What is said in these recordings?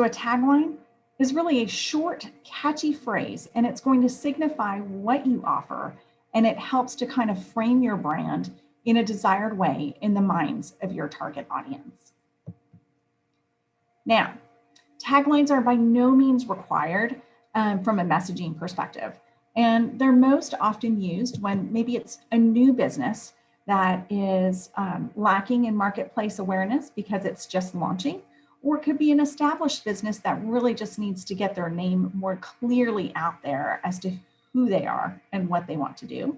So a tagline is really a short, catchy phrase, and it's going to signify what you offer, and it helps to kind of frame your brand in a desired way in the minds of your target audience. Now, taglines are by no means required from a messaging perspective, and they're most often used when maybe it's a new business that is lacking in marketplace awareness because it's just launching, or it could be an established business that really just needs to get their name more clearly out there as to who they are and what they want to do.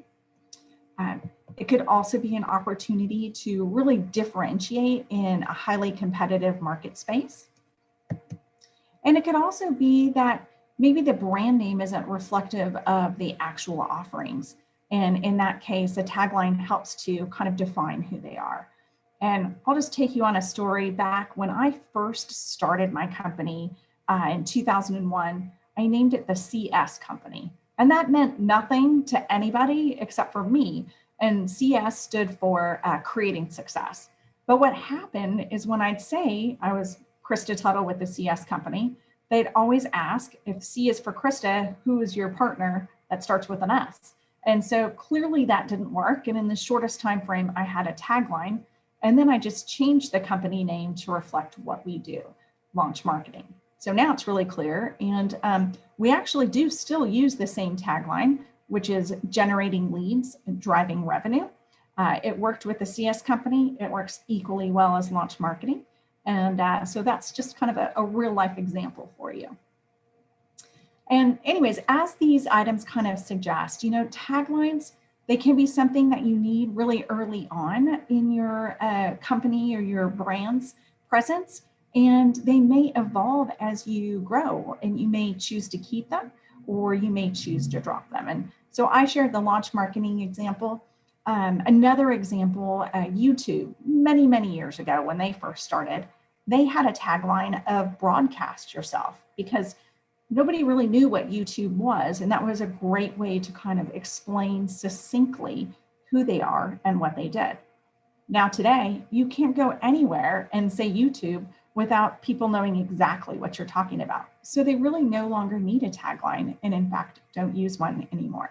It could also be an opportunity to really differentiate in a highly competitive market space. And it could also be that maybe the brand name isn't reflective of the actual offerings. And in that case, a tagline helps to kind of define who they are. And I'll just take you on a story back when I first started my company in 2001. I named it the CS Company. And that meant nothing to anybody except for me. And CS stood for creating success. But what happened is when I'd say I was Krista Tuttle with the CS Company, they'd always ask, if C is for Krista, who is your partner that starts with an S? And so clearly that didn't work. And in the shortest time frame, I had a tagline. And then I just changed the company name to reflect what we do, launch marketing. So now it's really clear. And we actually do still use the same tagline, which is generating leads and driving revenue. It worked with the CS Company. It works equally well as launch marketing. And so that's just kind of a real life example for you. And anyways, as these items kind of suggest, taglines, they can be something that you need really early on in your company or your brand's presence, and they may evolve as you grow, and you may choose to keep them or you may choose to drop them. And so I shared the launch marketing example. Another example, YouTube, many, many years ago when they first started, they had a tagline of broadcast yourself, because nobody really knew what YouTube was. And that was a great way to kind of explain succinctly who they are and what they did. Now today, you can't go anywhere and say YouTube without people knowing exactly what you're talking about. So they really no longer need a tagline, and in fact, don't use one anymore.